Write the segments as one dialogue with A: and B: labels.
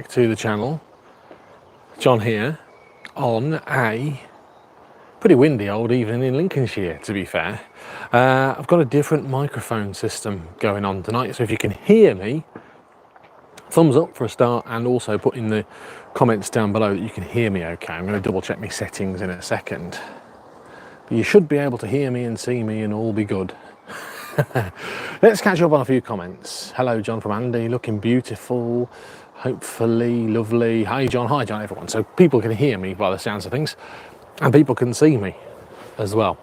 A: back to the channel. John here on a pretty windy old evening in Lincolnshire, to be fair. I've got a different microphone system going on tonight, so if you can hear me, thumbs up for a start, and also put in the comments down below that you can hear me okay. I'm going to double check my settings in a second. But you should be able to hear me and see me and all be good. Let's catch up on a few comments. Hello John from Andy, looking beautiful, hopefully lovely. Hi John, everyone. So people can hear me by the sounds of things, and people can see me as well.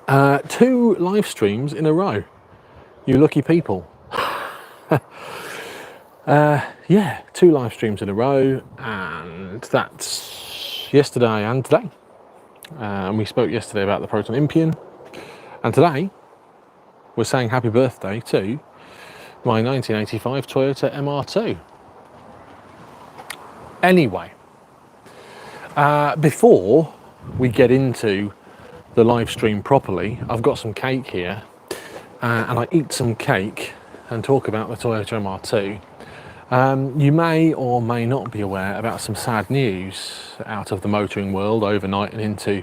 A: 2 live streams in a row, you lucky people. Yeah, 2 live streams in a row, and that's yesterday and today. And we spoke yesterday about the Proton Impian, and today we're saying happy birthday to my 1985 Toyota MR2. Anyway, before we get into the live stream properly, I've got some cake here, and I eat some cake and talk about the Toyota MR2. You may or may not be aware about some sad news out of the motoring world overnight and into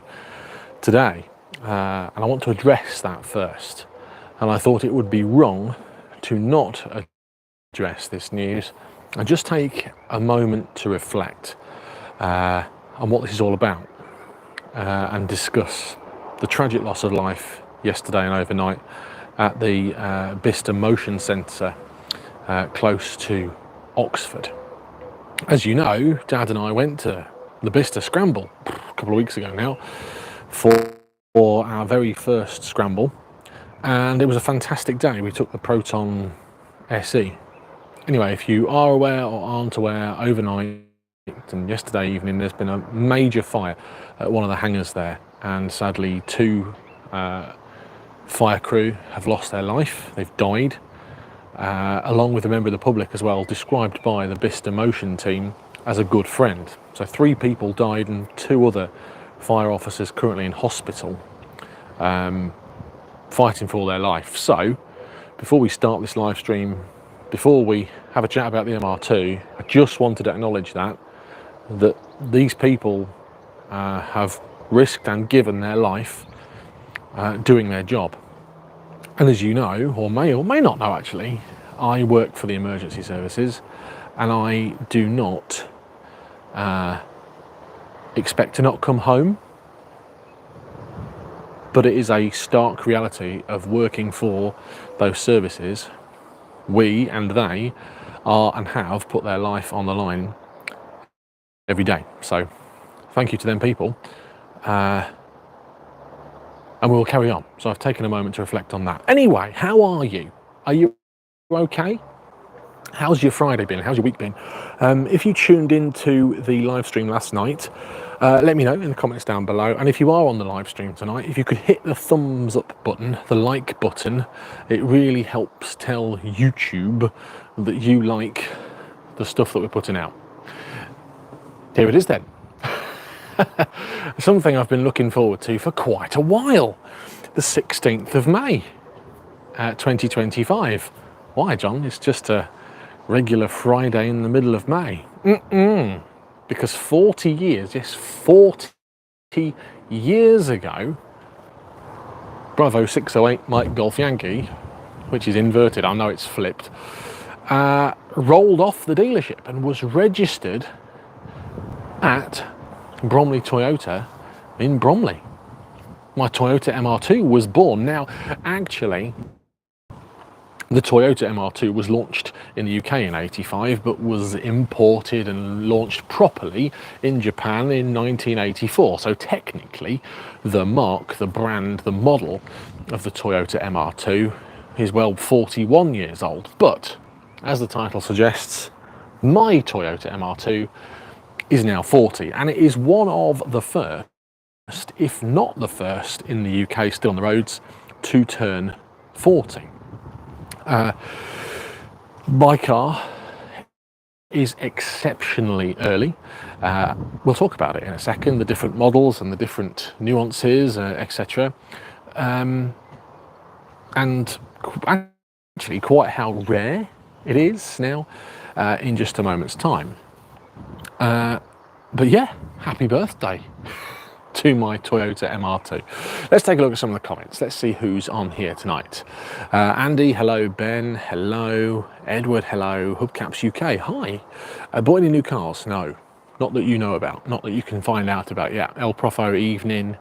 A: today, and I want to address that first. And I thought it would be wrong to not address this news and just take a moment to reflect on what this is all about, and discuss the tragic loss of life yesterday and overnight at the Bicester Motion Centre close to Oxford. As you know, Dad and I went to the Bicester Scramble a couple of weeks ago now for our very first scramble, and it was a fantastic day. We took the Proton SE. Anyway, if you are aware or aren't aware, overnight and yesterday evening there's been a major fire at one of the hangars there, and sadly 2 fire crew have lost their life. They've died, along with a member of the public as well, described by the Bicester Motion team as a good friend. So 3 people died and 2 other fire officers currently in hospital, fighting for their life. So before we start this live stream, before we have a chat about the MR2, I just wanted to acknowledge that these people have risked and given their life doing their job. And as you know, or may not know actually, I work for the emergency services, and I do not expect to not come home. But it is a stark reality of working for those services. We and they are and have put their life on the line every day. So thank you to them people. And we'll carry on. So I've taken a moment to reflect on that. Anyway, how are you? Are you okay? How's your Friday been? How's your week been? If you tuned into the live stream last night, let me know in the comments down below. And if you are on the live stream tonight, if you could hit the thumbs up button, the like button, it really helps tell YouTube that you like the stuff that we're putting out. Here it is then. Something I've been looking forward to for quite a while. The 16th of May, 2025. Why, John? It's just a regular Friday in the middle of May. Because 40 years, yes, 40 years ago, Bravo 608 Mike Golf Yankee, which is inverted, I know it's flipped, rolled off the dealership and was registered at Bromley Toyota in Bromley. My Toyota MR2 was born. Now, actually, the Toyota MR2 was launched in the UK in '85, but was imported and launched properly in Japan in 1984. So technically, the mark, the brand, the model of the Toyota MR2 is, well, 41 years old. But, as the title suggests, my Toyota MR2 is now 40, and it is one of the first, if not the first, in the UK still on the roads to turn 40. My car is exceptionally early. We'll talk about it in a second, the different models and the different nuances, etc. And actually quite how rare it is now. in just a moment's time. But yeah, happy birthday to my Toyota MR2. Let's take a look at some of the comments. Let's see who's on here tonight. Andy, hello. Ben, hello. Edward, hello. Hubcaps UK, hi. Bought any new cars? No, not that you know about, not that you can find out about yet. El Profo evening.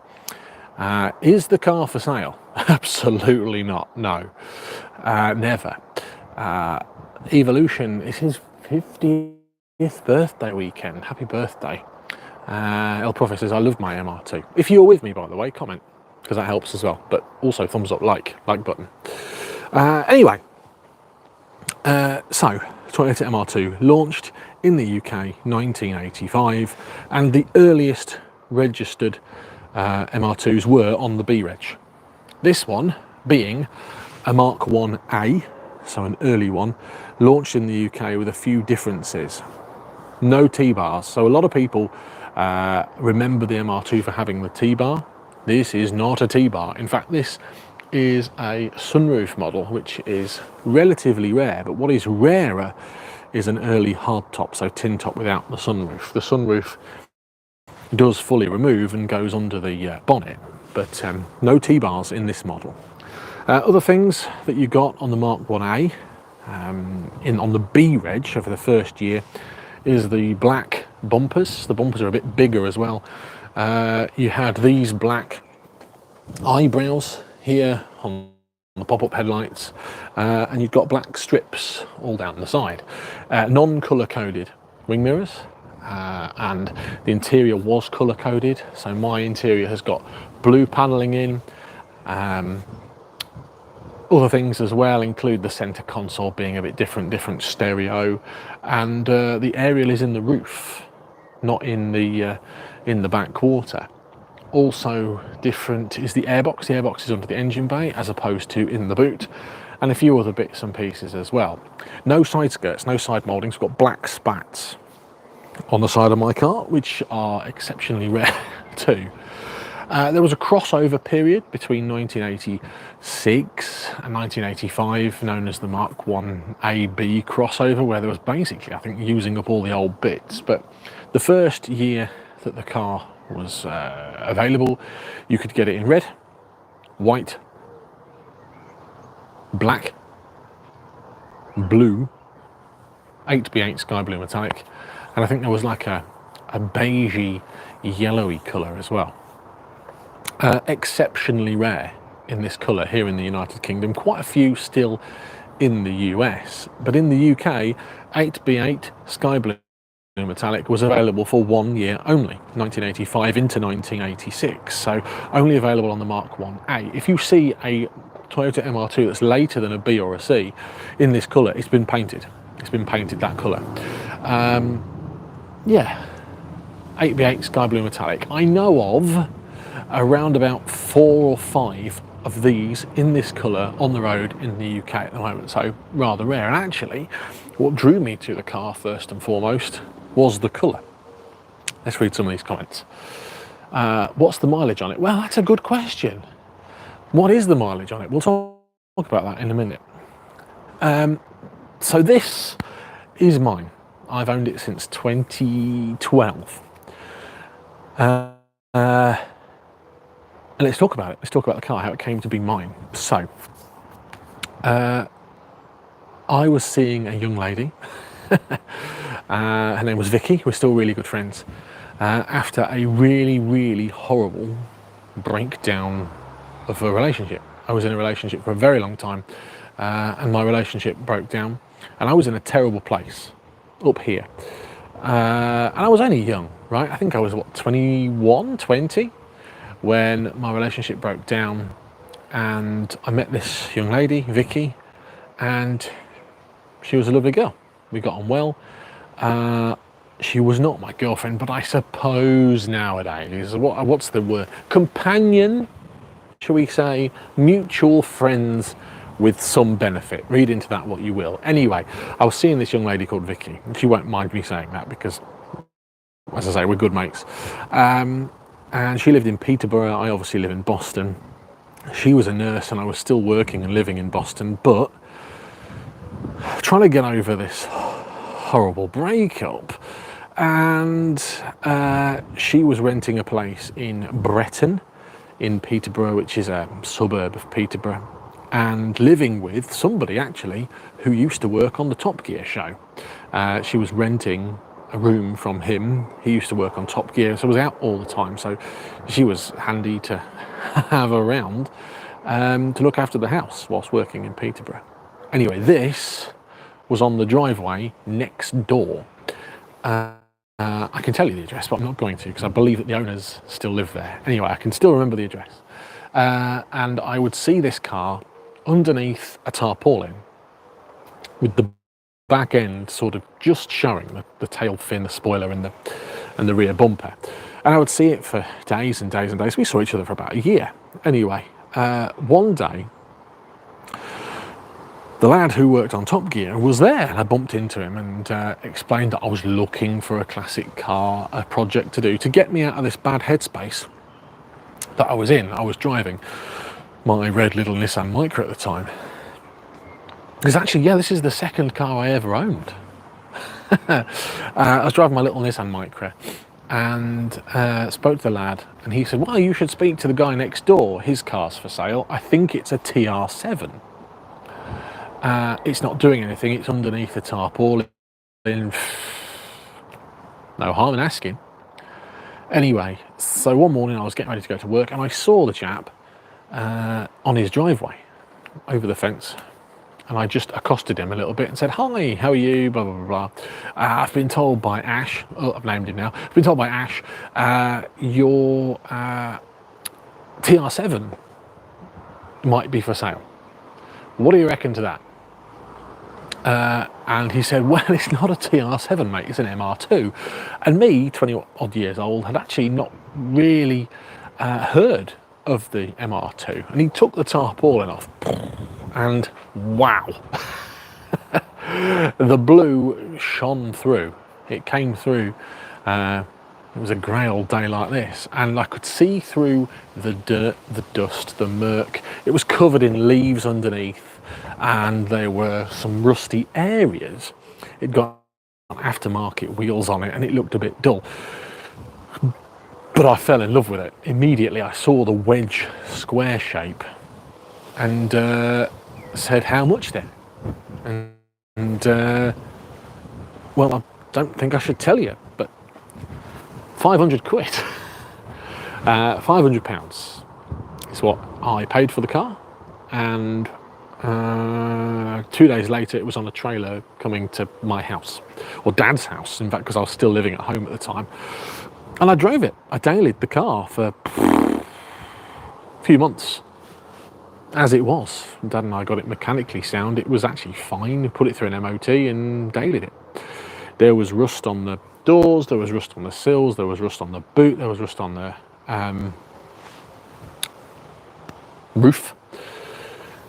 A: Is the car for sale? Absolutely not, no. Never. Evolution is his 50th birthday weekend. Happy birthday. El Profe says, I love my MR2. If you're with me, by the way, comment, because that helps as well. But also thumbs up, like button. Anyway, so Toyota MR2 launched in the UK 1985, and the earliest registered MR2s were on the B reg. This one being a Mark 1A, so an early one, launched in the UK with a few differences. No T-bars, so a lot of people remember the MR2 for having the T-bar. This is not a T-bar. In fact, this is a sunroof model, which is relatively rare, but what is rarer is an early hardtop, so tin top without the sunroof. The sunroof does fully remove and goes under the bonnet, but no T-bars in this model. Other things that you got on the Mark 1A, on the B reg for the first year, is the black bumpers. The bumpers are a bit bigger as well. You had these black eyebrows here on the pop-up headlights, and you've got black strips all down the side. Non-colour coded wing mirrors, and the interior was colour coded, so my interior has got blue panelling in. Other things as well include the centre console being a bit different stereo, and the aerial is in the roof, not in the back quarter. Also different is the airbox. The airbox is under the engine bay as opposed to in the boot, and a few other bits and pieces as well. No side skirts, no side mouldings. We've got black spats on the side of my car, which are exceptionally rare too. There was a crossover period between 1986 and 1985, known as the Mark 1AB crossover, where there was basically, I think, using up all the old bits. But the first year that the car was available, you could get it in red, white, black, blue, 8x8 sky blue metallic, and I think there was like a beigey, yellowy colour as well. Exceptionally rare in this colour here in the United Kingdom, quite a few still in the US, but in the UK, 8x8 sky blue metallic was available for 1 year only, 1985 into 1986, so only available on the Mark 1A. If you see a Toyota MR2 that's later than a B or a C in this colour, it's been painted. It's been painted that colour. Yeah, 8x8 sky blue metallic. I know of around about 4 or 5 of these in this colour on the road in the UK at the moment, so rather rare. And actually, what drew me to the car first and foremost was the colour. Let's read some of these comments. What's the mileage on it? Well, that's a good question. What is the mileage on it? We'll talk about that in a minute. So this is mine. I've owned it since 2012. And let's talk about it. Let's talk about the car, how it came to be mine. So, I was seeing a young lady. Her name was Vicky. We're still really good friends. After a really horrible breakdown of a relationship. I was in a relationship for a very long time, and my relationship broke down, and I was in a terrible place up here. And I was only young, right? I think I was, what, 21, 20? When my relationship broke down, and I met this young lady, Vicky, and she was a lovely girl. We got on well. She was not my girlfriend, but I suppose nowadays, what's the word? Companion, shall we say? Mutual friends with some benefit. Read into that what you will. Anyway, I was seeing this young lady called Vicky, and she won't mind me saying that because, as I say, we're good mates. And she lived in Peterborough. I obviously live in Boston. She was a nurse and I was still working and living in Boston, but trying to get over this horrible breakup. And she was renting a place in Breton in Peterborough, which is a suburb of Peterborough, and living with somebody actually who used to work on the Top Gear show. She was renting a room from him. He used to work on Top Gear, so was out all the time, so she was handy to have around to look after the house whilst working in Peterborough. Anyway, this was on the driveway next door. I can tell you the address, but I'm not going to, because I believe that the owners still live there. Anyway, I can still remember the address. And I would see this car underneath a tarpaulin with the back end sort of just showing the tail fin, the spoiler and the rear bumper. And I would see it for days and days and days. We saw each other for about a year. Anyway, one day, the lad who worked on Top Gear was there, and I bumped into him and explained that I was looking for a classic car, a project to do to get me out of this bad headspace that I was in. I was driving my red little Nissan Micra at the time. Because actually, yeah, this is the second car I ever owned. I was driving my little Nissan Micra and spoke to the lad, and he said, well, you should speak to the guy next door. His car's for sale. I think it's a TR7. It's not doing anything, it's underneath the tarpaulin. No harm in asking. Anyway, so one morning I was getting ready to go to work and I saw the chap on his driveway over the fence, and I just accosted him a little bit and said, hi, how are you, blah, blah, blah, blah. I've been told by Ash, oh, I've named him now, I've been told by Ash, your TR7 might be for sale. What do you reckon to that? And he said, well, it's not a TR7, mate, it's an MR2. And me, 20 odd years old, had actually not really heard of the MR2. And he took the tarpaulin off, and wow, the blue shone through. It came through. It was a grey old day like this, and I could see through the dirt, the dust, the murk. It was covered in leaves underneath, and there were some rusty areas. It got aftermarket wheels on it and it looked a bit dull, but I fell in love with it immediately. I saw the wedge square shape and said, how much then? And well, I don't think I should tell you, but 500 quid, £500 is what I paid for the car. And 2 days later it was on a trailer coming to my house, or Dad's house, in fact, because I was still living at home at the time. And I drove it. I dailied the car for a few months as it was. Dad and I got it mechanically sound. It was actually fine. Put it through an MOT and dailied it. There was rust on the doors, there was rust on the sills, there was rust on the boot, there was rust on the roof.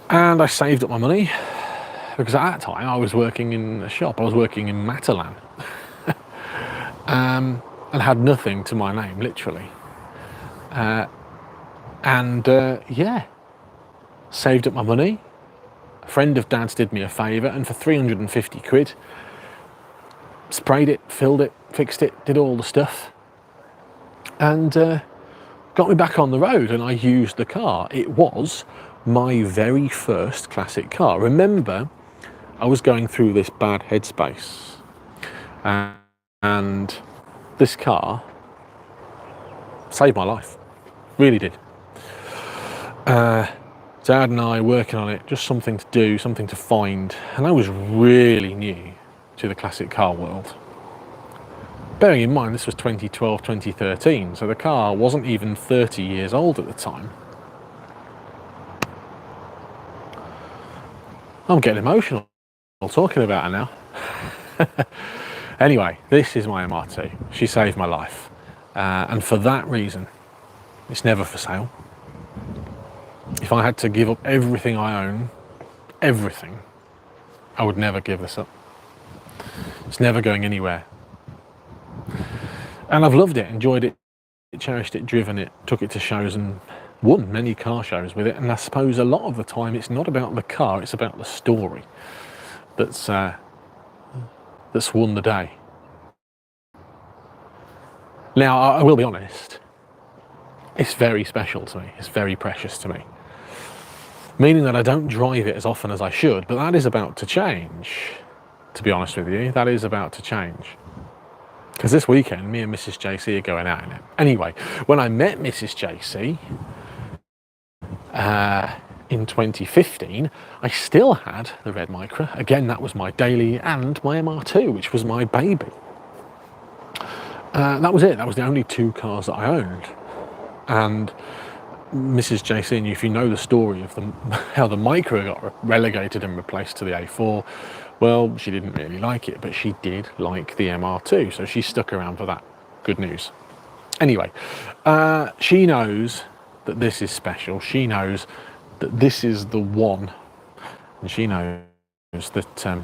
A: And I saved up my money, because at that time I was working in a shop. I was working in Matalan and had nothing to my name, literally. Yeah, saved up my money. A friend of Dad's did me a favour, and for 350 quid, sprayed it, filled it, fixed it, did all the stuff, and got me back on the road, and I used the car. It was my very first classic car. Remember, I was going through this bad headspace, and this car saved my life, really did. Dad and I working on it, just something to do, something to find, and I was really new to the classic car world. Bearing in mind this was 2012, 2013, so the car wasn't even 30 years old at the time. I'm getting emotional talking about her now. Anyway, this is my MR2. She saved my life. And for that reason, it's never for sale. If I had to give up everything I own, everything, I would never give this up. It's never going anywhere. And I've loved it, enjoyed it, cherished it, driven it, took it to shows and won many car shows with it. And I suppose a lot of the time it's not about the car, it's about the story that's that's won the day. Now, I will be honest, it's very special to me, it's very precious to me. Meaning that I don't drive it as often as I should, but that is about to change, to be honest with you. That is about to change. Because this weekend, me and Mrs. JC are going out in it. Anyway, when I met Mrs. JC in 2015, I still had the red Micra. Again, that was my daily, and my MR2, which was my baby. That was it. That was the only two cars that I owned. And Mrs. JC, if you know the story of how the Micra got relegated and replaced to the A4, well, she didn't really like it, but she did like the MR2, so she stuck around for that. Good news. Anyway, she knows that this is special. She knows that this is the one, and she knows that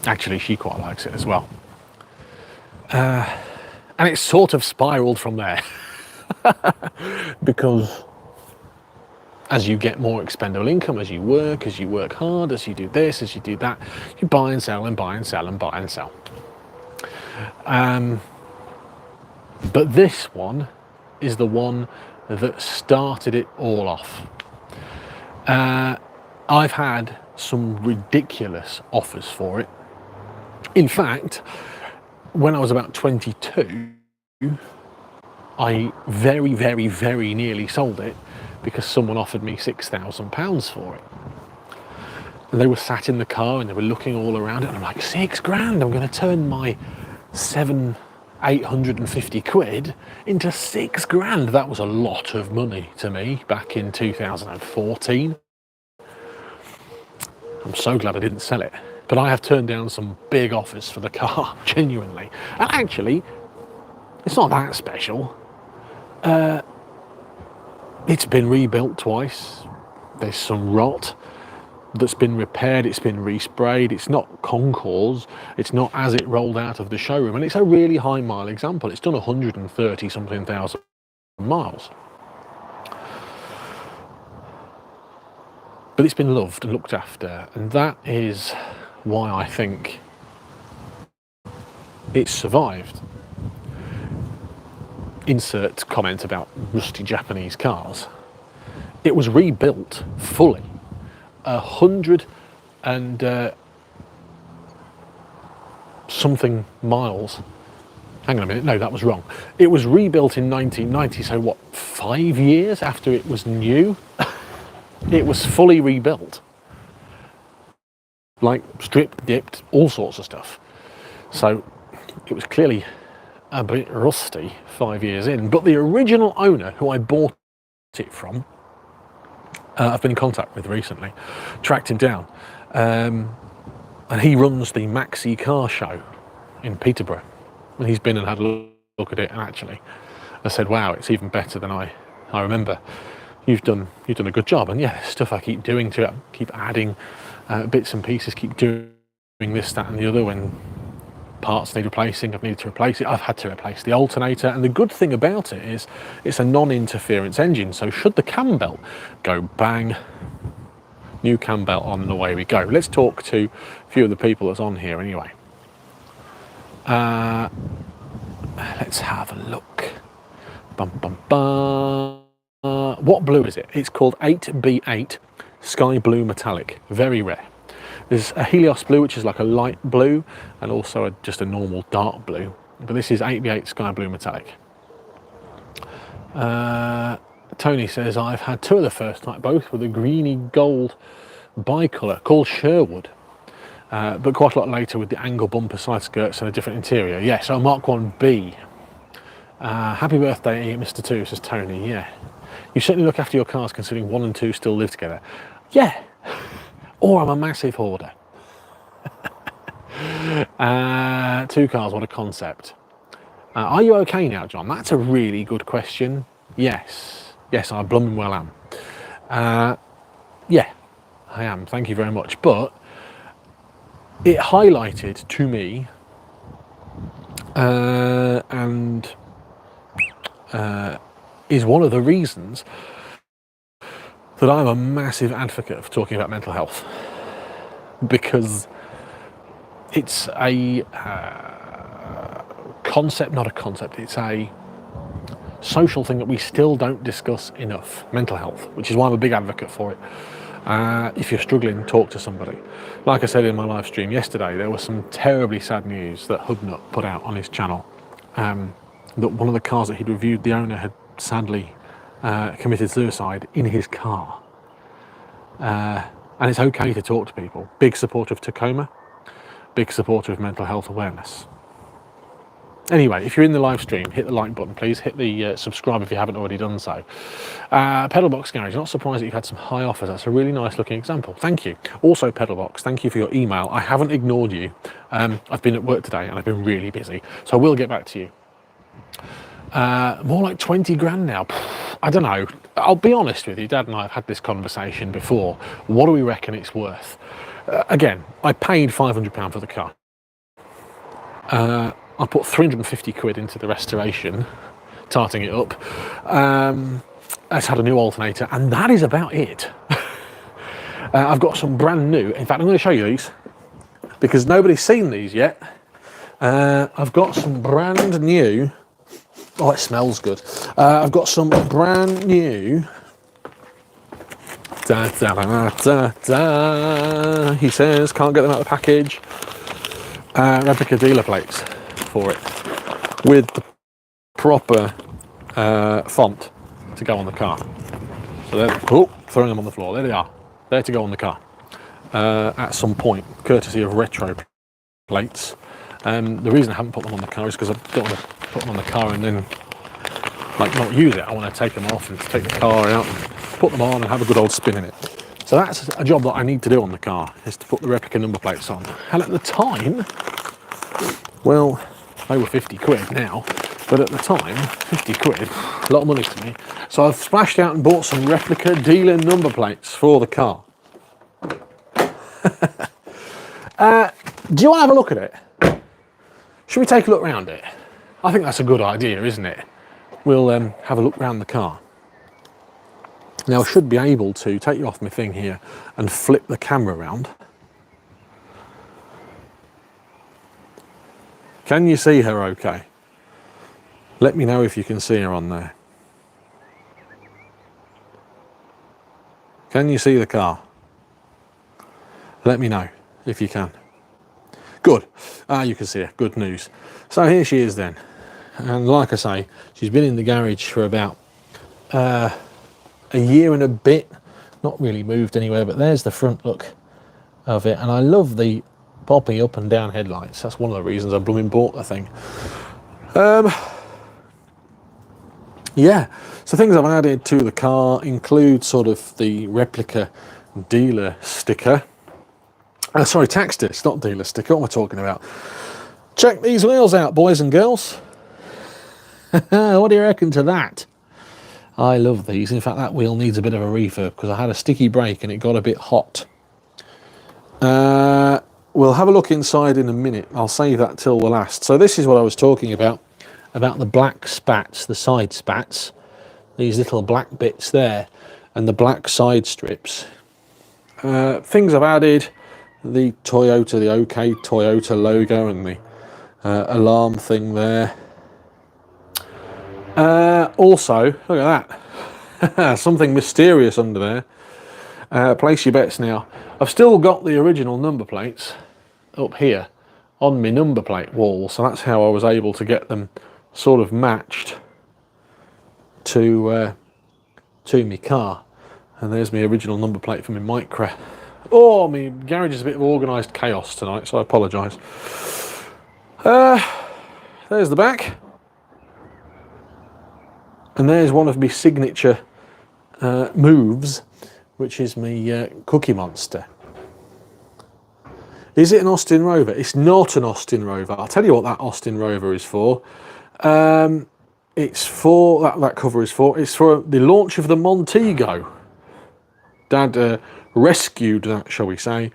A: actually she quite likes it as well. And it's sort of spiraled from there. Because as you get more expendable income, as you work hard, as you do this, as you do that, you buy and sell and buy and sell and buy and sell. But this one is the one that started it all off. I've had some ridiculous offers for it. In fact, when I was about 22, I very, very, very nearly sold it because someone offered me £6,000 for it. And they were sat in the car and they were looking all around it, and I'm like, £6,000, I'm going to turn my 850 quid into £6,000. That was a lot of money to me back in 2014. I'm so glad I didn't sell it. But I have turned down some big offers for the car, genuinely. And actually, it's not that special. It's been rebuilt twice. There's some rot that's been repaired, it's been resprayed. It's not concours, it's not as it rolled out of the showroom, and it's a really high mile example. It's done 130 something thousand miles. But it's been loved and looked after, and that is why I think it's survived. Insert comment about rusty Japanese cars. It was rebuilt fully 100 and something miles. Hang on a minute, no, that was wrong. It was rebuilt in 1990, so what, 5 years after it was new? It was fully rebuilt. Like stripped, dipped, all sorts of stuff. So it was clearly a bit rusty 5 years in, but the original owner who I bought it from, I've been in contact with recently, tracked him down, and he runs the Maxi car show in Peterborough, and he's been and had a look at it, and actually I said, wow, it's even better than I remember. You've done a good job. And yeah, stuff I keep doing to it, keep adding bits and pieces, keep doing this, that and the other. When parts need replacing, I've needed to replace it. I've had to replace the alternator, and the good thing about it is it's a non-interference engine, so should the cam belt go bang, new cam belt on and away we go. Let's talk to a few of the people that's on here anyway. Let's have a look. Bum, bum, bum. What blue is it? It's called 8B8 Sky Blue Metallic, very rare. There's a Helios blue, which is like a light blue, and also just a normal dark blue. But this is 8B8 Sky Blue Metallic. Tony says, I've had two of the first type, both with a greeny gold bicolour called Sherwood. But quite a lot later with the angle bumper side skirts and a different interior. Yeah, so Mark 1B. Happy birthday, Mr. 2, says Tony. Yeah. You certainly look after your cars considering 1 and 2 still live together. Yeah. Or I'm a massive hoarder. 2 cars, what a concept. Are you okay now, John? That's a really good question. Yes. Yes, I blooming well am. Yeah, I am. Thank you very much. But it highlighted to me and is one of the reasons that I'm a massive advocate for talking about mental health, because it's a concept, not a concept, it's a social thing that we still don't discuss enough, mental health, which is why I'm a big advocate for it. If you're struggling, talk to somebody. Like I said in my live stream yesterday, there was some terribly sad news that Hubnut put out on his channel, that one of the cars that he'd reviewed, the owner had sadly committed suicide in his car. And it's okay to talk to people. Big supporter of Tacoma, big supporter of mental health awareness. Anyway, if you're in the live stream, hit the like button, please. Hit the subscribe if you haven't already done so. Pedalbox Garage, not surprised that you've had some high offers. That's a really nice looking example. Thank you. Also, Pedalbox, thank you for your email. I haven't ignored you. I've been at work today and I've been really busy, so I will get back to you. More like 20 grand now. I don't know. I'll be honest with you, Dad and I have had this conversation before. What do we reckon it's worth? Again, I paid £500 for the car. I put 350 quid into the restoration, tarting it up. It's had a new alternator, and that is about it. I've got some brand new, in fact I'm going to show you these, because nobody's seen these yet. I've got some brand new, oh it smells good. I've got some brand new, he says, can't get them out of the package, replica dealer plates for it, with the proper font to go on the car. So they're, oh, throwing them on the floor, there they are, there to go on the car at some point, courtesy of retro plates. The reason I haven't put them on the car is because I don't want to put them on the car and then like not use it. I want to take them off and take the car out and put them on and have a good old spin in it. So that's a job that I need to do on the car, is to put the replica number plates on. And at the time, well, they were 50 quid now, but at the time, 50 quid, a lot of money to me. So I've splashed out and bought some replica dealer number plates for the car. Do you want to have a look at it? Should we take a look around it? I think that's a good idea, isn't it? We'll have a look around the car. Now I should be able to take you off my thing here and flip the camera around. Can you see her okay? Let me know if you can see her on there. Can you see the car? Let me know if you can. Good. You can see her. Good news. So here she is then. And like I say, she's been in the garage for about a year and a bit. Not really moved anywhere, but there's the front look of it. And I love the poppy up and down headlights. That's one of the reasons I blooming bought the thing. Yeah, so things I've added to the car include sort of the replica dealer sticker. Sorry, tax disc, not dealer sticker. What am I talking about? Check these wheels out, boys and girls. What do you reckon to that? I love these. In fact, that wheel needs a bit of a refurb because I had a sticky brake and it got a bit hot. We'll have a look inside in a minute. I'll save that till the last. So this is what I was talking about the black spats, the side spats, these little black bits there, and the black side strips. Things I've added, the Toyota, the OK Toyota logo and the alarm thing there. Also, look at that, something mysterious under there. Place your bets now. I've still got the original number plates up here on my number plate wall, so that's how I was able to get them sort of matched to my car. And there's my original number plate for my Micra. Oh, my garage is a bit of organised chaos tonight, so I apologise. There's the back. And there's one of my signature moves, which is my Cookie Monster. Is it an Austin Rover? It's not an Austin Rover. I'll tell you what that Austin Rover is for. It's for, that cover is for, it's for the launch of the Montego. Dad rescued that, shall we say,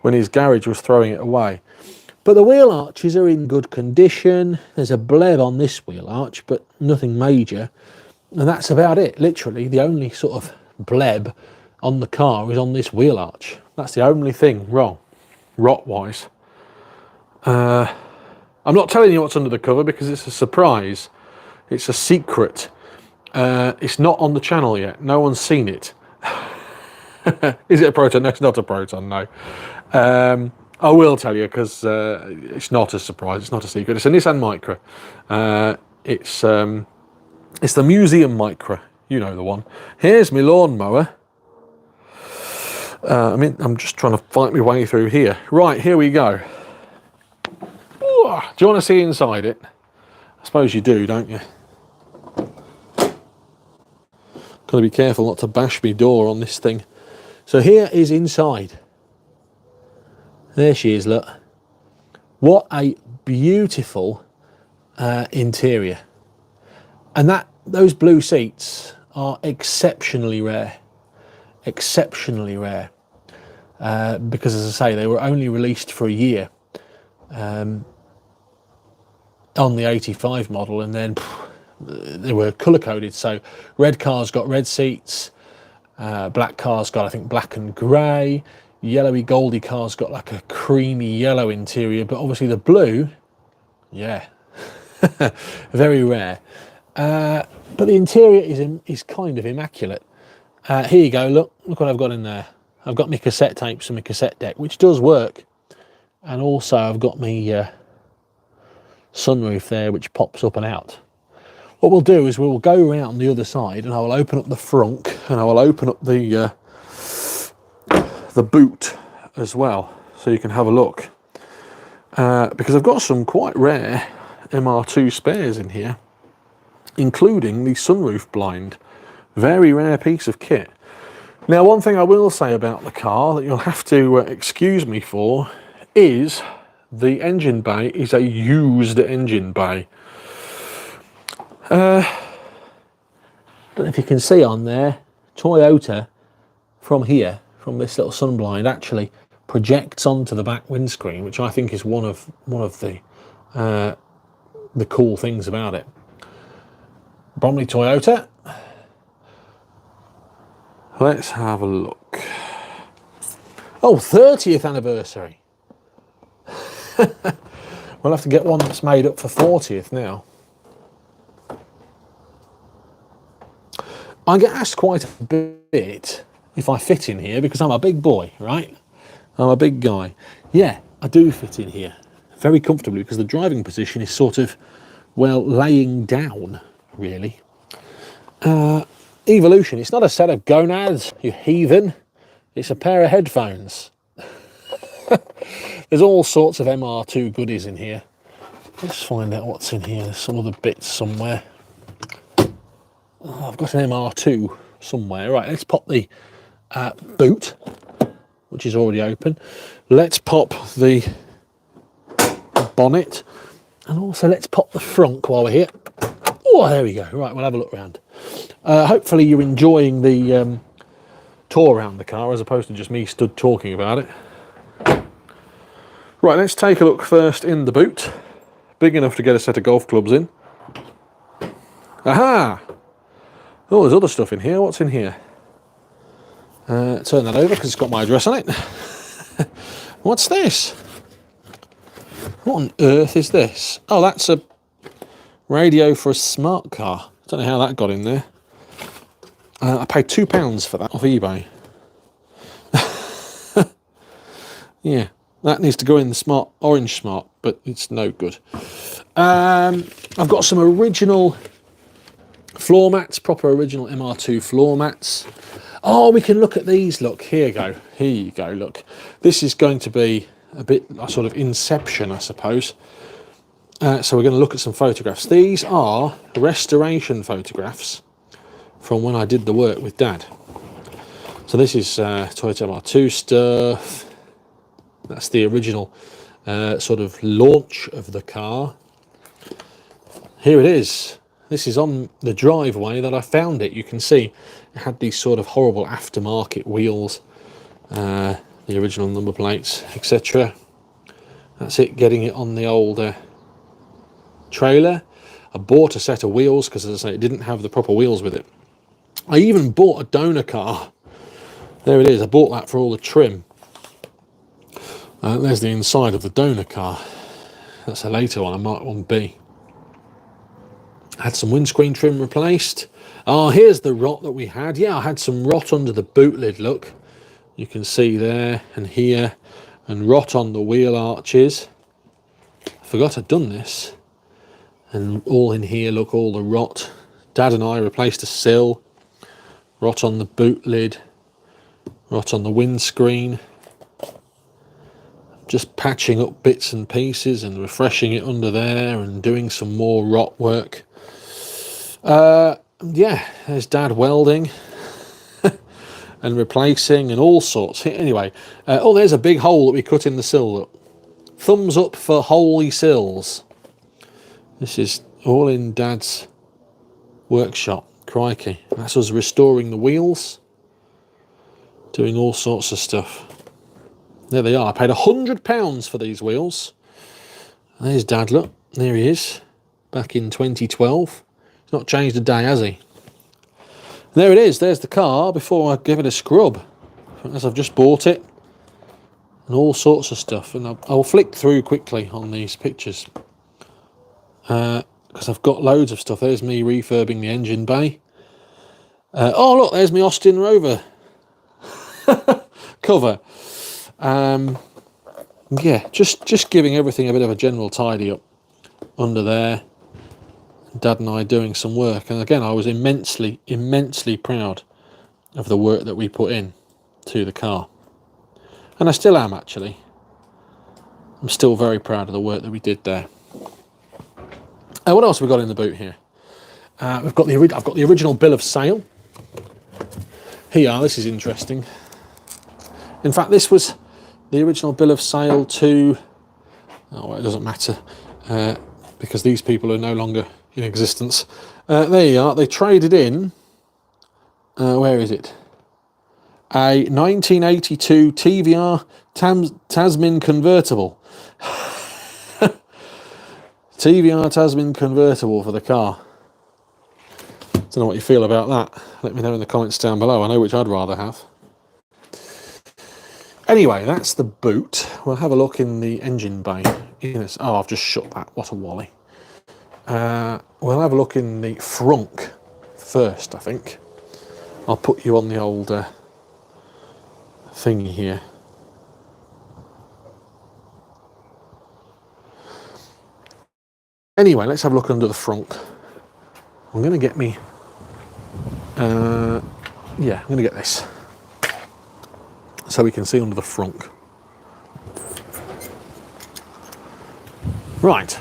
A: when his garage was throwing it away. But the wheel arches are in good condition. There's a bleb on this wheel arch, but nothing major. And that's about it. Literally, the only sort of bleb on the car is on this wheel arch. That's the only thing wrong, rot-wise, I'm not telling you what's under the cover because it's a surprise. It's a secret. It's not on the channel yet. No one's seen it. Is it a Proton? No, it's not a Proton, no. I will tell you because it's not a surprise. It's not a secret. It's a Nissan Micra. It's the Museum Micra. You know the one. Here's my lawnmower. I'm just trying to fight my way through here. Right, here we go. Ooh, do you want to see inside it? I suppose you do, don't you? Got to be careful not to bash my door on this thing. So here is inside. There she is, look. What a beautiful interior. And those blue seats are exceptionally rare. Exceptionally rare. Because, as I say, they were only released for a year on the 85 model, and then they were colour-coded. So red cars got red seats, black cars got, I think, black and grey, yellowy goldy cars got like a creamy yellow interior, but obviously the blue, yeah, very rare. But the interior is kind of immaculate. Here you go, look what I've got in there. I've got my cassette tapes and my cassette deck, which does work. And also I've got my sunroof there, which pops up and out. What we'll do is we'll go around the other side, and I will open up the frunk, and I will open up the boot as well, so you can have a look. Because I've got some quite rare MR2 spares in here, including the sunroof blind. Very rare piece of kit. Now, one thing I will say about the car that you'll have to excuse me for is the engine bay is a used engine bay. Don't know if you can see on there, Toyota from here, from this little sun blind, actually projects onto the back windscreen, which I think is one of the cool things about it. Bromley Toyota. Let's have a look. Oh, 30th anniversary. We'll have to get one that's made up for 40th now. I get asked quite a bit if I fit in here because I'm a big boy, right? I'm a big guy. Yeah, I do fit in here very comfortably because the driving position is sort of, well, laying down, really. Evolution, it's not a set of gonads, you heathen. It's a pair of headphones. There's all sorts of MR2 goodies in here. Let's find out what's in here. There's some other bits somewhere. Oh, I've got an MR2 somewhere. Right, let's pop the boot, which is already open. Let's pop the bonnet. And also let's pop the frunk while we're here. Oh, there we go. Right, we'll have a look around. Hopefully you're enjoying the tour around the car as opposed to just me stood talking about it. Right, let's take a look first in the boot. Big enough to get a set of golf clubs in. Aha! Oh, there's other stuff in here. What's in here? Turn that over because it's got my address on it. What's this? What on earth is this? Oh, that's a radio for a smart car. I don't know how that got in there. I paid £2 for that off eBay. Yeah, that needs to go in the smart, orange smart, but it's no good. I've got some original floor mats, proper original MR2 floor mats. Oh, we can look at these. Look, here you go. Here you go, look. This is going to be a bit a sort of inception, I suppose. So we're going to look at some photographs. These are restoration photographs from when I did the work with Dad. So this is Toyota MR2 stuff. That's the original sort of launch of the car. Here it is. This is on the driveway that I found it. You can see it had these sort of horrible aftermarket wheels, the original number plates, etc. That's it, getting it on the old trailer. I bought a set of wheels because, as I say, it didn't have the proper wheels with it. I even bought a donor car. There it is. I bought that for all the trim. There's the inside of the donor car. That's a later one, a Mark 1B. Had some windscreen trim replaced. Oh, here's the rot that we had. Yeah, I had some rot under the boot lid, look. You can see there and here, and rot on the wheel arches. I forgot I'd done this. And all in here, look, all the rot. Dad and I replaced a sill. Rot on the boot lid. Rot on the windscreen. Just patching up bits and pieces and refreshing it under there and doing some more rot work. Yeah, there's Dad welding and replacing and all sorts. Anyway, oh, there's a big hole that we cut in the sill. Look. Thumbs up for holy sills. This is all in Dad's workshop. Crikey. That's us restoring the wheels. Doing all sorts of stuff. There they are. I paid £100 for these wheels. There's Dad, look. There he is. Back in 2012. He's not changed a day, has he? There it is. There's the car before I give it a scrub. As I've just bought it. And all sorts of stuff. And I'll flick through quickly on these pictures. Because I've got loads of stuff. There's me refurbing the engine bay. Oh, look. There's my Austin Rover cover. Yeah, just giving everything a bit of a general tidy up under there. Dad and I doing some work, and again I was immensely proud of the work that we put in to the car, and I still am actually. I'm still very proud of the work that we did there. What else have we got in the boot here? I've got the original bill of sale. Here, this is interesting. In fact, this was the original bill of sale to... Oh, well, it doesn't matter, because these people are no longer in existence. There you are. They traded in... where is it? A 1982 TVR Tasman convertible. TVR Tasman convertible for the car. Don't know what you feel about that. Let me know in the comments down below. I know which I'd rather have. Anyway, that's the boot. We'll have a look in the engine bay. Oh, I've just shut that. What a wally. We'll have a look in the frunk first, I think. I'll put you on the old thingy here. Anyway, let's have a look under the frunk. I'm going to get me... yeah, I'm going to get this. So we can see under the frunk. Right.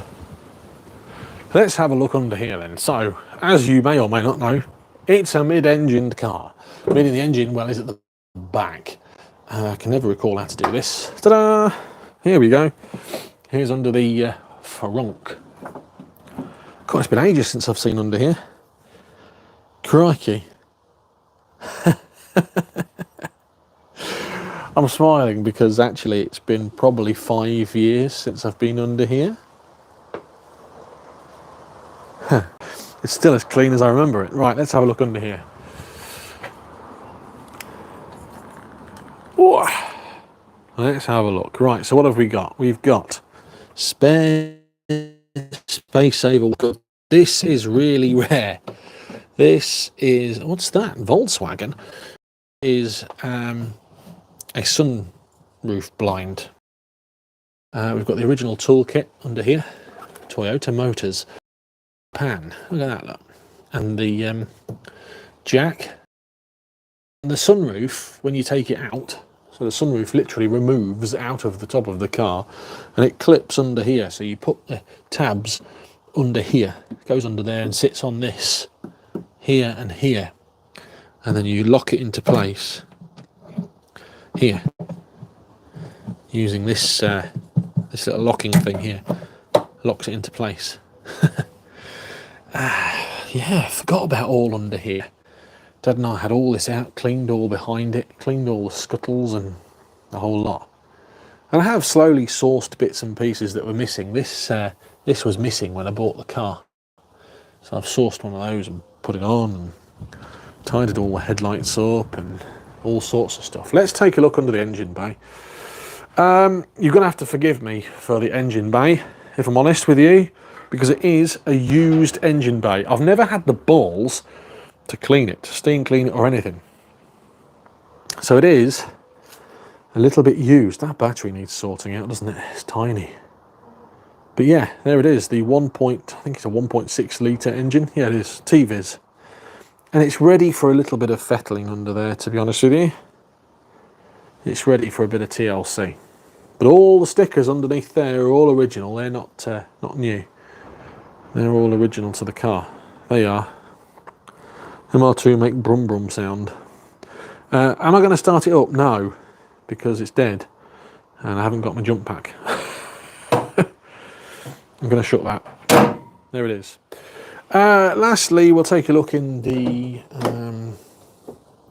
A: Let's have a look under here then. So, as you may or may not know, it's a mid-engined car. Meaning the engine well is at the back. I can never recall how to do this. Ta-da! Here we go. Here's under the frunk. God, it's been ages since I've seen under here. Crikey. I'm smiling because actually it's been probably 5 years since I've been under here. It's still as clean as I remember it. Right, let's have a look under here. Ooh. Let's have a look. Right, so what have we got? We've got spare space saver. This is really rare. This is, what's that? Volkswagen is a sunroof blind. We've got the original toolkit under here. Toyota Motors. Pan. Look at that, look. And the jack. And the sunroof, when you take it out, so the sunroof literally removes out of the top of the car and it clips under here. So you put the tabs under here. It goes under there and sits on this. Here and here. And then you lock it into place. Here. Using this this little locking thing here. Locks it into place. Yeah, I forgot about all under here. Dad and I had all this out, cleaned all behind it, cleaned all the scuttles and the whole lot. And I have slowly sourced bits and pieces that were missing. This was missing when I bought the car. So I've sourced one of those and put it on and tidied all the headlights up and all sorts of stuff. Let's take a look under the engine bay. You're going to have to forgive me for the engine bay. if I'm honest with you, because it is a used engine bay. I've never had the balls to clean it, to steam clean it or anything. So it is a little bit used. That battery needs sorting out, doesn't it? It's tiny. But yeah, there it is, the I think it's a 1.6 litre engine. Yeah, it is, T-Viz. And it's ready for a little bit of fettling under there, to be honest with you. It's ready for a bit of TLC. But all the stickers underneath there are all original. They're not new. They're all original to the car. They are. MR2 make brum brum sound. Am I going to start it up? No, because it's dead. And I haven't got my jump pack. I'm going to shut that. There it is. Lastly, we'll take a look in the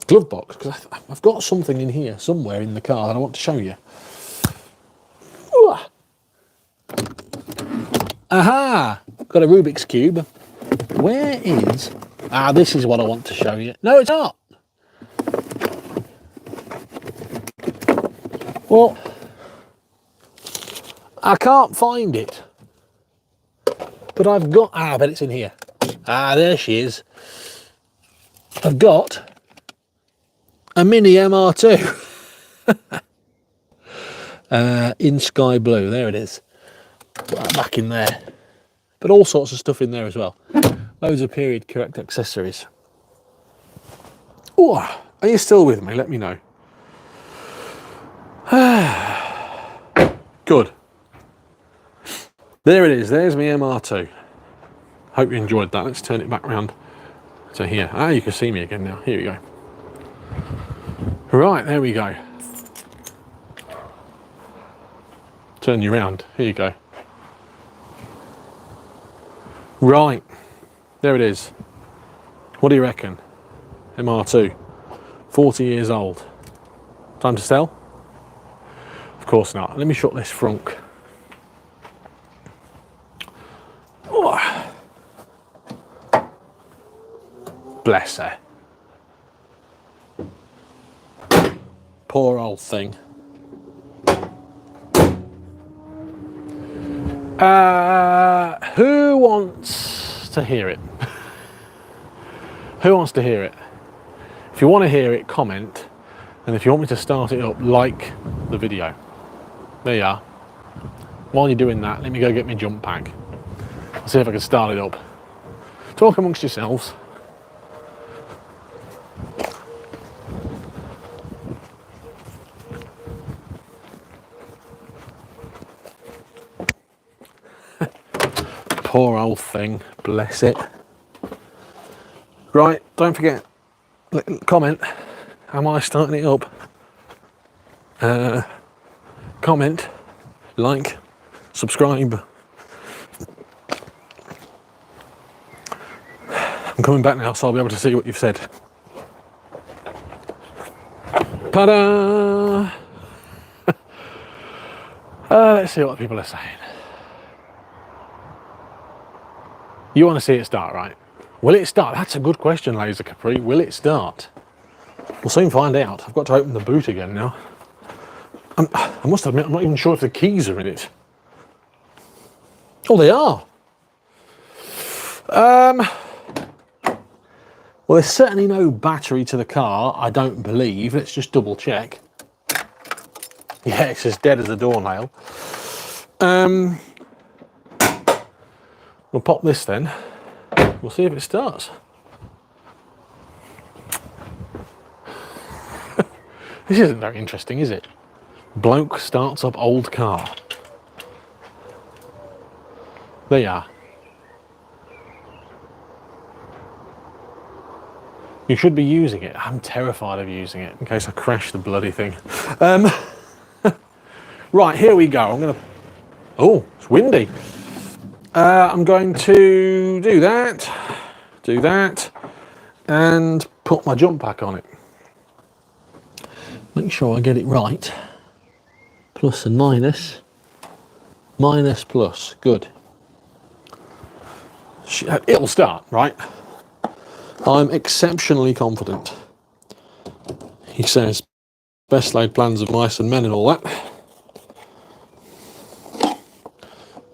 A: glove box, because I've got something in here somewhere in the car that I want to show you. Ooh. Aha! Got a Rubik's Cube. Where is... Ah, this is what I want to show you. No, it's not. Well, I can't find it. But I've got... Ah, but it's in here. Ah, there she is. I've got a mini MR2 in sky blue. There it is. Put that back in there. But all sorts of stuff in there as well. Loads of period correct accessories. Oh, are you still with me? Let me know. Good. There it is. There's my MR2. Hope you enjoyed that. Let's turn it back round to here. Ah, you can see me again now. Here we go. Right, there we go. Turn you round. Here you go. Right. There it is. What do you reckon? MR2. 40 years old. Time to sell? Of course not. Let me shut this frunk. Oh. Bless her. Poor old thing. Who wants to hear it? Who wants to hear it? If you want to hear it, comment. And if you want me to start it up, like the video. There you are. While you're doing that, let me go get my jump pack. I'll see if I can start it up. Talk amongst yourselves. Poor old thing, bless it. Right, don't forget, comment, am I starting it up? Comment, like, subscribe. I'm coming back now, so I'll be able to see what you've said. Ta-da! Let's see what people are saying. You want to see it start, right? Will it start? That's a good question, Laser Capri. Will it start? We'll soon find out. I've got to open the boot again now. I must admit, I'm not even sure if the keys are in it. Oh, they are. Well, there's certainly no battery to the car, I don't believe. Let's just double check. Yeah, it's as dead as a doornail. We'll pop this then. We'll see if it starts. This isn't very interesting, is it? Bloke starts up old car. There you are. You should be using it. I'm terrified of using it in case I crash the bloody thing. Right, here we go. I'm going to... Oh, it's windy. I'm going to do that, and put my jump pack on it. Make sure I get it right. Plus and minus. Minus plus. Good. It'll start, right? I'm exceptionally confident. He says, best laid plans of mice and men and all that.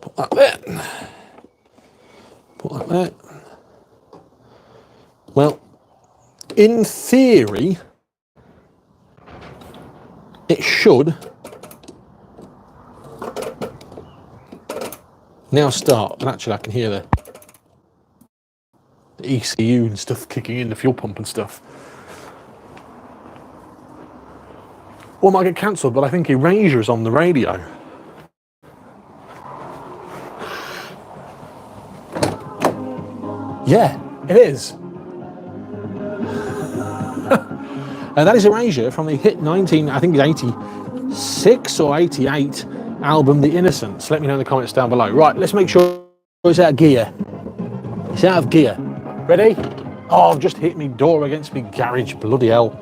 A: Put that there. Put that there. Well, in theory, it should now start. And actually, I can hear the ECU and stuff kicking in, the fuel pump and stuff. Well, it might get cancelled, but I think Erasure's on the radio. Yeah, it is. And that is Erasure from the hit I think it's 86 or 88 album, The Innocents. Let me know in the comments down below. Right, let's make sure it's out of gear. It's out of gear. Ready? Oh, I've just hit me door against me garage. Bloody hell.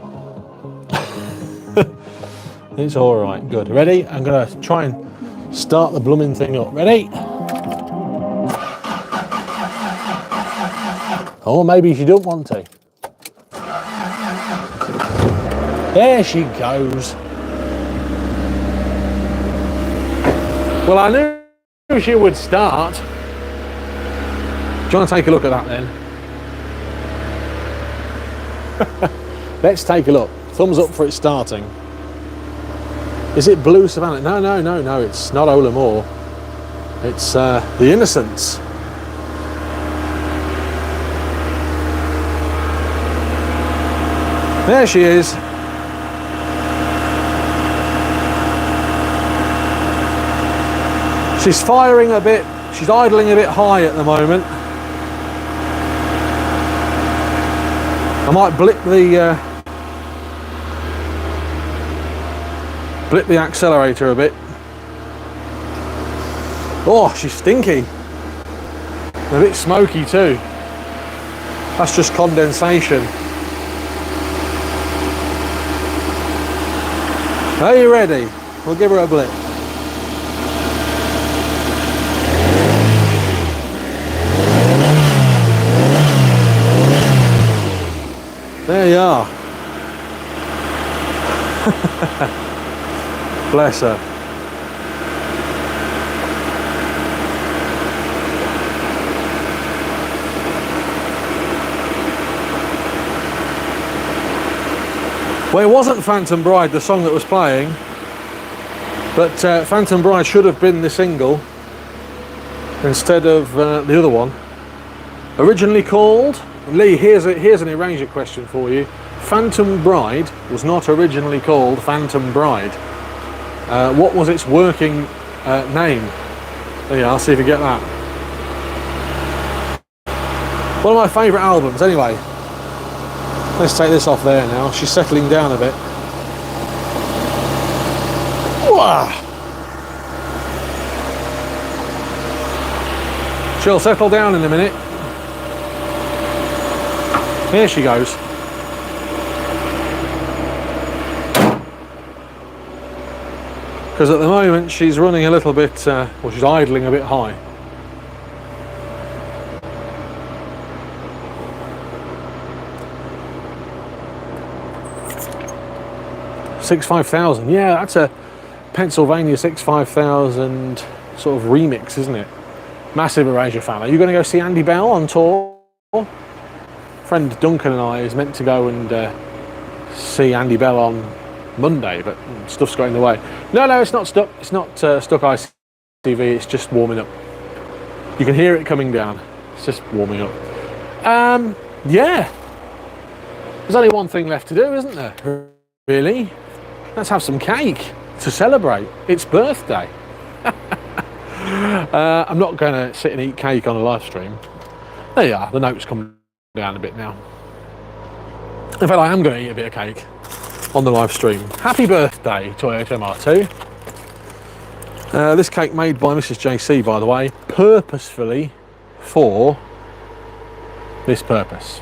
A: It's all right. Good. Ready? I'm going to try and start the blooming thing up. Ready? Or maybe she don't want to. There she goes. Well, I knew she would start. Do you want to take a look at that then? Let's take a look. Thumbs up for it starting. Is it Blue Savannah? No, it's not Ola Moore. It's The Innocents. There she is. She's firing a bit, she's idling a bit high at the moment. I might blip the accelerator a bit. Oh, she's stinky. A bit smoky too. That's just condensation. Are you ready? We'll give her a blip. There you are. Bless her. Well, it wasn't Phantom Bride, the song that was playing, but Phantom Bride should have been the single instead of the other one. Originally called, Lee, here's an Erasure question for you. Phantom Bride was not originally called Phantom Bride. What was its working name? There you are, see if you get that. One of my favourite albums, anyway. Let's take this off there now. She's settling down a bit. Wah! She'll settle down in a minute. Here she goes. Because at the moment she's running a little bit, well, she's idling a bit high. $65,000, yeah, that's a Pennsylvania 65,000 sort of remix, isn't it? Massive Erasure fan. Are you going to go see Andy Bell on tour? Friend Duncan and I is meant to go and see Andy Bell on Monday, but stuff's got in the way. No, it's not stuck. It's not stuck ICTV. It's just warming up. You can hear it coming down. It's just warming up. Yeah. There's only one thing left to do, isn't there? Really? Let's have some cake to celebrate its birthday. I'm not going to sit and eat cake on a live stream. There you are. The note's come down a bit now. In fact, I am going to eat a bit of cake on the live stream. Happy birthday, Toyota MR2. This cake made by Mrs. JC, by the way, purposefully for this purpose.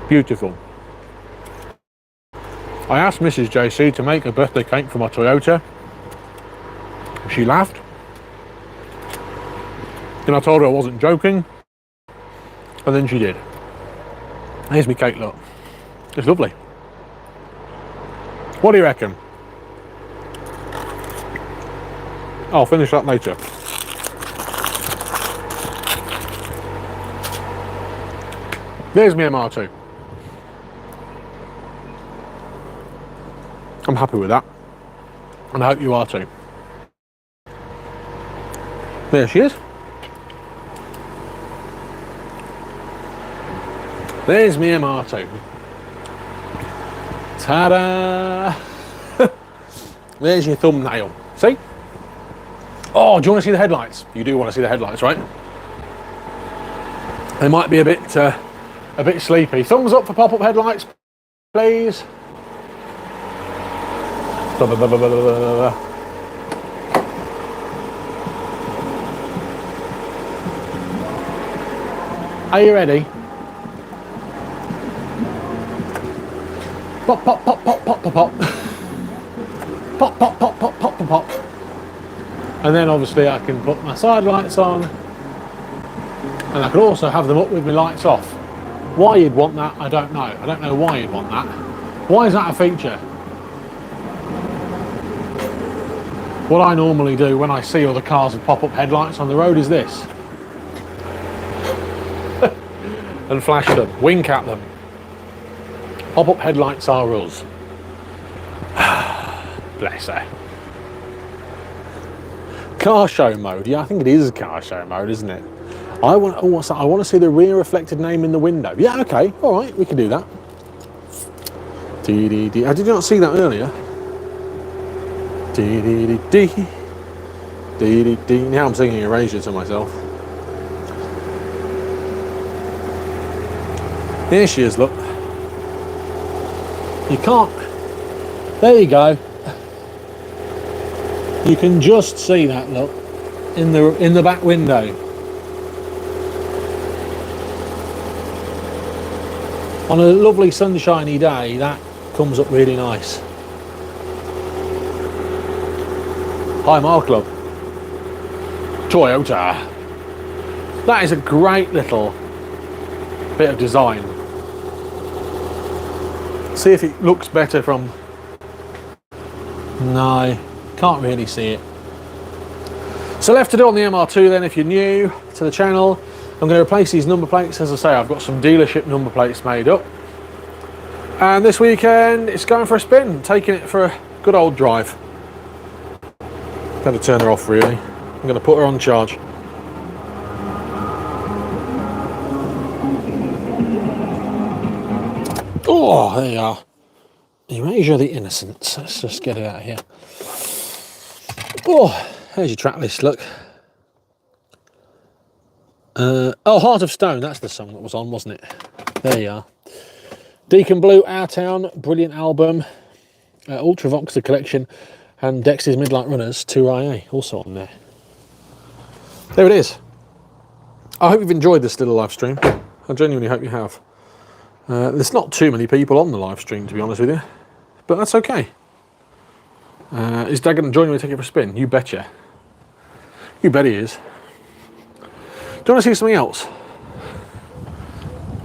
A: Beautiful. I asked Mrs. JC to make a birthday cake for my Toyota. She laughed. Then I told her I wasn't joking. And then she did. Here's my cake, look. It's lovely. What do you reckon? I'll finish that later. There's my MR2. I'm happy with that, and I hope you are too. There she is. There's my MR2. Ta-da! There's your thumbnail. See? Oh, do you want to see the headlights? You do want to see the headlights, right? They might be a bit sleepy. Thumbs up for pop-up headlights, please. Blah, blah, blah, blah, blah, blah, blah. Are you ready? Pop, pop, pop, pop, pop, pop, pop. Pop, pop, pop, pop, pop, pop, pop. And then obviously I can put my side lights on, and I could also have them up with my lights off. Why you'd want that, I don't know. I don't know why you'd want that. Why is that a feature? What I normally do when I see other cars with pop-up headlights on the road is this. And flash them, wink at them. Pop-up headlights are us. Bless her. Car show mode. Yeah, I think it is car show mode, isn't it? I want to see the rear reflected name in the window. Yeah, okay, all right, we can do that. Dee-dee-dee. I did not see that earlier. Dee-dee-dee-dee. Dee-dee-dee. Now I'm singing Erasure to myself. There she is, look. You can't. There you go. You can just see that, look, in the back window. On a lovely sunshiny day, that comes up really nice. Hi, Mar Club. Toyota. That is a great little bit of design. See if it looks better from... No, can't really see it. So left to do on the MR2 then, if you're new to the channel, I'm going to replace these number plates. As I say, I've got some dealership number plates made up. And this weekend, it's going for a spin, taking it for a good old drive. Better turn her off, really. I'm going to put her on charge. Oh, there you are. Erasure the innocence. Let's just get it out of here. Oh, there's your track list, look. Oh, Heart of Stone, that's the song that was on, wasn't it? There you are. Deacon Blue, Our Town, brilliant album. Ultravox, the collection, and Dex's Midlight Runners, 2IA, also on there. There it is. I hope you've enjoyed this little live stream. I genuinely hope you have. There's not too many people on the live stream, to be honest with you, but that's okay. Is Dad going to join me and take it for a spin? You betcha. You bet he is. Do you want to see something else?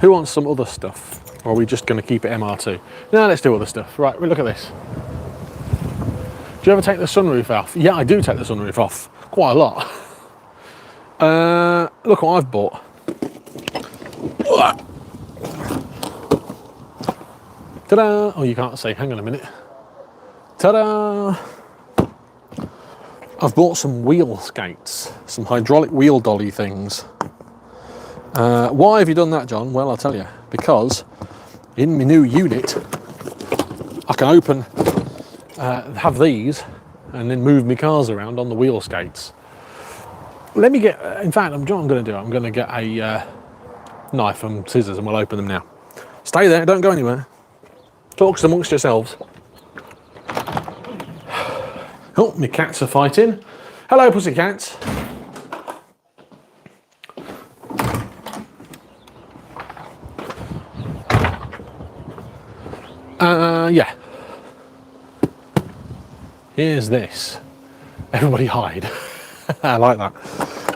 A: Who wants some other stuff? Or are we just going to keep it MR2? No, let's do other stuff. Right, look at this. Do you ever take the sunroof off? Yeah, I do take the sunroof off. Quite a lot. Look what I've bought. Ta-da! Oh, you can't see. Hang on a minute. Ta-da! I've bought some wheel skates, some hydraulic wheel dolly things. Why have you done that, John? Well, I'll tell you. Because in my new unit, I can open, have these, and then move my cars around on the wheel skates. Let me get, in fact, what I'm going to do, I'm going to get a knife and scissors and we'll open them now. Stay there, don't go anywhere. Talk amongst yourselves. Oh, my cats are fighting. Hello, pussycats. Yeah. Here's this. Everybody hide. I like that.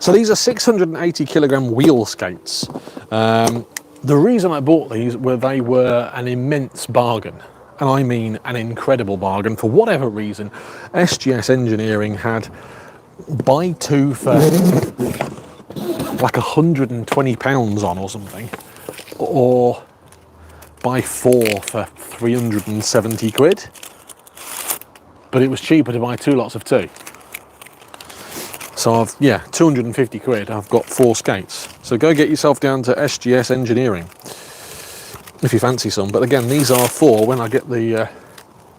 A: So these are 680 kilogram wheel skates. The reason I bought these were they were an immense bargain. And I mean an incredible bargain. For whatever reason, SGS Engineering had buy two for like £120 on or something, or buy four for 370 quid. But it was cheaper to buy two lots of two. So 250 quid, I've got 4 skates. So go get yourself down to SGS Engineering if you fancy some. But again, these are for when I get the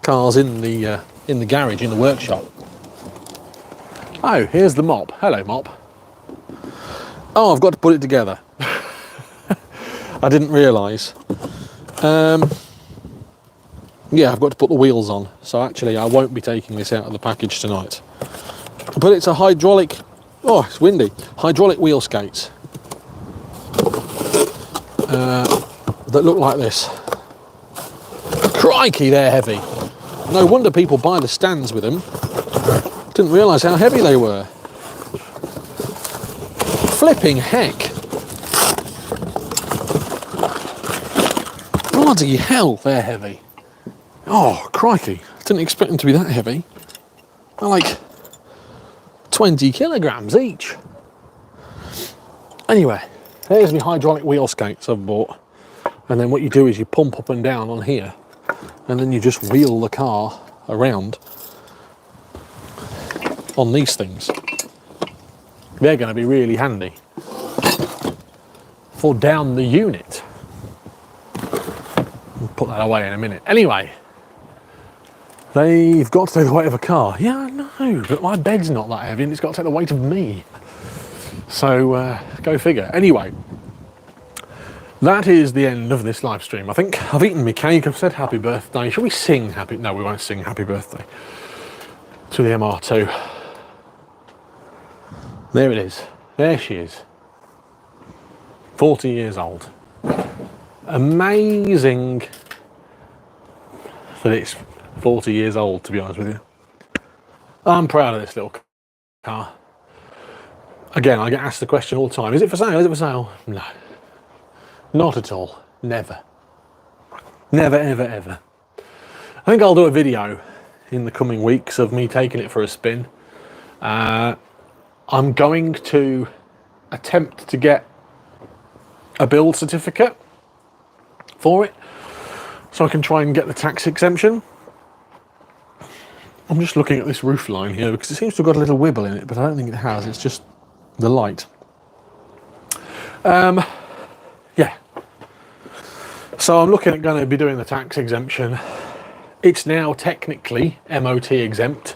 A: cars in the garage, in the workshop. Oh, here's the mop. Hello, mop. Oh, I've got to put it together. I didn't realise. Yeah, I've got to put the wheels on. So actually, I won't be taking this out of the package tonight. But it's a hydraulic, oh, it's windy, hydraulic wheel skates that look like this. Crikey, they're heavy. No wonder people buy the stands with them. Didn't realise how heavy they were. Flipping heck. Bloody hell, they're heavy. Oh, crikey. Didn't expect them to be that heavy. They're like 20 kilograms each. Anyway, there's my hydraulic wheel skates I've bought. And then what you do is you pump up and down on here, and then you just wheel the car around on these things. They're going to be really handy for down the unit. I'll put that away in a minute. Anyway, they've got to take the weight of a car. Yeah, I know, but my bed's not that heavy and it's got to take the weight of me. So, go figure. Anyway, that is the end of this live stream. I think I've eaten my cake, I've said happy birthday. Shall we sing happy? No, we won't sing happy birthday to the MR2. There it is. There she is. 40 years old. Amazing that it's 40 years old, to be honest with you. I'm proud of this little car. Again, I get asked the question all the time, is it for sale? Is it for sale? No. Not at all. Never. Never, ever, ever. I think I'll do a video in the coming weeks of me taking it for a spin. I'm going to attempt to get a build certificate for it, so I can try and get the tax exemption. I'm just looking at this roof line here because it seems to have got a little wibble in it, but I don't think it has. It's just the light. Yeah. So I'm looking at going to be doing the tax exemption. It's now technically MOT exempt.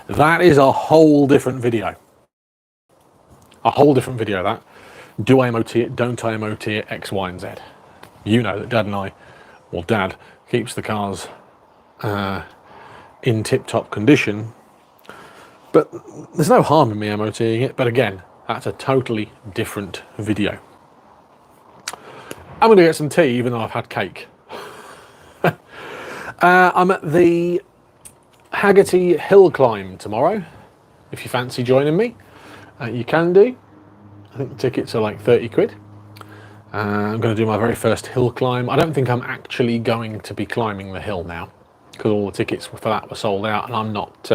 A: That is a whole different video. A whole different video, that. Do I MOT it? Don't I MOT it? X, Y, and Z. You know that Dad and I, well, Dad keeps the cars in tip-top condition, but there's no harm in me MOTing it. But again, that's a totally different video. I'm going to get some tea, even though I've had cake. I'm at the Haggerty Hill Climb tomorrow. If you fancy joining me, you can do. I think the tickets are like 30 quid. I'm going to do my very first hill climb. I don't think I'm actually going to be climbing the hill now, because all the tickets for that were sold out, and I'm not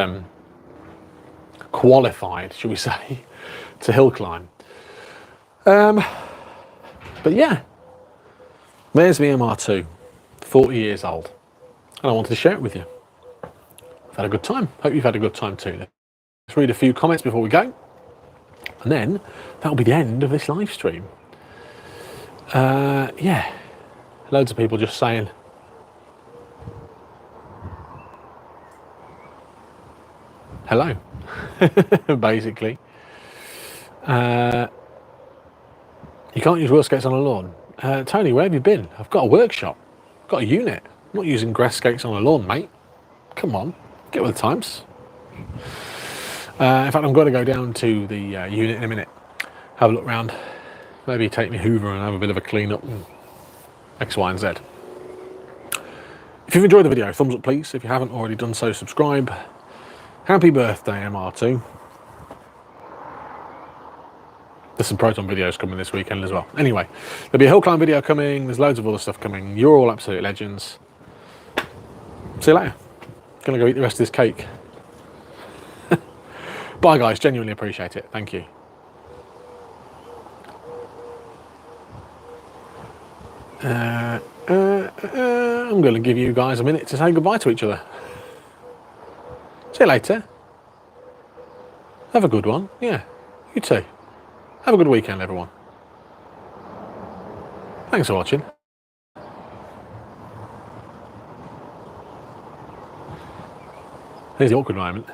A: qualified, shall we say, to hill climb. But yeah, there's my MR2, 40 years old, and I wanted to share it with you. I've had a good time. Hope you've had a good time too. Let's read a few comments before we go, and then that'll be the end of this live stream. Yeah, loads of people just saying hello, basically. You can't use wheel skates on a lawn. Tony, where have you been? I've got a workshop, got a unit. I'm not using grass skates on a lawn, mate. Come on, get with the times. In fact, I'm going to go down to the unit in a minute, have a look round, maybe take me Hoover and have a bit of a clean up and X, Y, and Z. If you've enjoyed the video, thumbs up please. If you haven't already done so, subscribe. Happy birthday, MR2. There's some Proton videos coming this weekend as well. Anyway, there'll be a hill climb video coming. There's loads of other stuff coming. You're all absolute legends. See you later. Gonna go eat the rest of this cake. Bye guys, genuinely appreciate it. Thank you. I'm going to give you guys a minute to say goodbye to each other. See you later. Have a good one. Yeah, you too. Have a good weekend, everyone. Thanks for watching. Here's the awkward moment.